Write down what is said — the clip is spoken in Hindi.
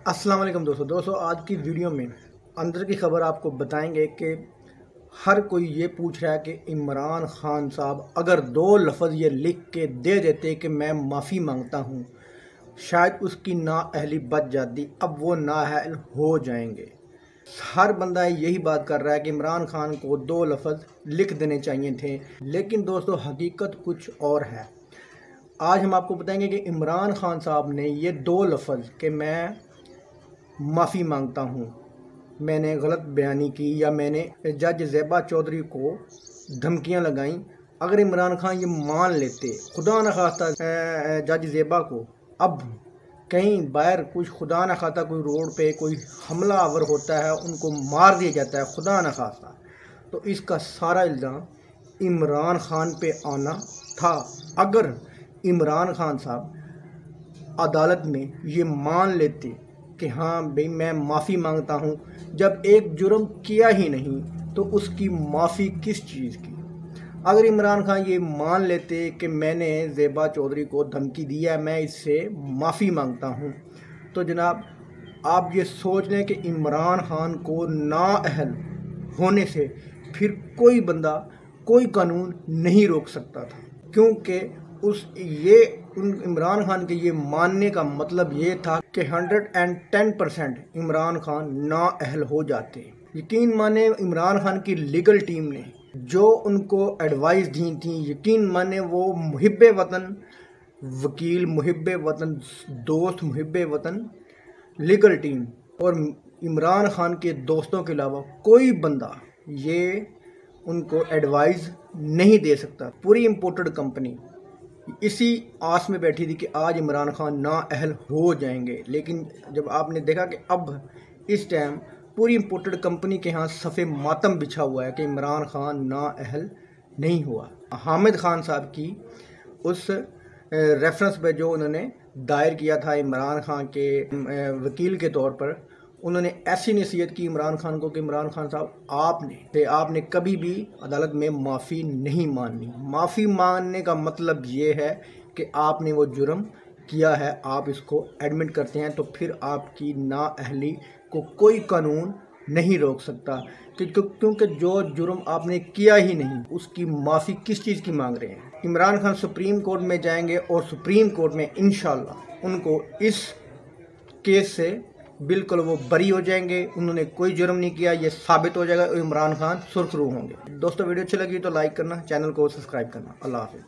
अस्सलाम वालेकुम दोस्तों आज की वीडियो में अंदर की खबर आपको बताएंगे कि हर कोई ये पूछ रहा है कि इमरान खान साहब अगर दो लफ्ज़ ये लिख के दे देते कि मैं माफ़ी मांगता हूँ, शायद उसकी नाअहली बच जाती। अब वो नाअहल हो जाएंगे। हर बंदा यही बात कर रहा है कि इमरान खान को दो लफ्ज़ लिख देने चाहिए थे, लेकिन दोस्तों हकीकत कुछ और है। आज हम आपको बताएंगे कि इमरान खान साहब ने ये दो लफ्ज़ कि मैं माफ़ी मांगता हूँ, मैंने गलत बयानी की या मैंने जज ज़ेबा चौधरी को धमकियाँ लगाईं, अगर इमरान खान ये मान लेते, खुदा न खास्ता जज ज़ेबा को अब कहीं बाहर कुछ खुदा न खास्ता कोई रोड पे कोई हमला आवर होता है, उनको मार दिया जाता है खुदा न खास्ता, तो इसका सारा इल्ज़ाम इमरान खान पे आना था। अगर इमरान खान साहब अदालत में ये मान लेते कि हाँ भाई मैं माफ़ी मांगता हूँ, जब एक जुर्म किया ही नहीं तो उसकी माफ़ी किस चीज़ की। अगर इमरान खान ये मान लेते कि मैंने ज़ेबा चौधरी को धमकी दी है, मैं इससे माफ़ी मांगता हूँ, तो जनाब आप ये सोच लें कि इमरान खान को नाअहल होने से फिर कोई बंदा कोई कानून नहीं रोक सकता था, क्योंकि इमरान खान के ये मानने का मतलब ये था कि 110% इमरान खान नाअहल हो जाते। यकीन माने इमरान खान की लीगल टीम ने जो उनको एडवाइस दी थी, यकीन माने वो मुहिब्बे वतन वकील, मुहिब्बे वतन दोस्त, मुहिब्बे वतन लीगल टीम और इमरान खान के दोस्तों के अलावा कोई बंदा ये उनको एडवाइस नहीं दे सकता। पूरी इम्पोर्टेड कंपनी इसी आस में बैठी थी कि आज इमरान खान नाअहल हो जाएंगे, लेकिन जब आपने देखा कि अब इस टाइम पूरी इम्पोर्टेड कंपनी के यहाँ सफ़े मातम बिछा हुआ है कि इमरान खान नाअहल नहीं हुआ। हामिद खान साहब की उस रेफरेंस पे जो उन्होंने दायर किया था इमरान खान के वकील के तौर पर, उन्होंने ऐसी नसीहत की इमरान खान को कि इमरान खान साहब आपने कभी भी अदालत में माफ़ी नहीं माननी। माफ़ी मांगने का मतलब ये है कि आपने वो जुर्म किया है, आप इसको एडमिट करते हैं, तो फिर आपकी नाअहली को कोई कानून नहीं रोक सकता, क्योंकि जो जुर्म आपने किया ही नहीं उसकी माफ़ी किस चीज़ की मांग रहे हैं। इमरान खान सुप्रीम कोर्ट में जाएंगे और सुप्रीम कोर्ट में इंशाल्लाह उनको इस केस से बिल्कुल वो बरी हो जाएंगे, उन्होंने कोई जुर्म नहीं किया, ये साबित हो जाएगा और इमरान खान सुरखरू होंगे। दोस्तों वीडियो अच्छी लगी तो लाइक करना, चैनल को सब्सक्राइब करना। अल्लाह हाफ़िज़।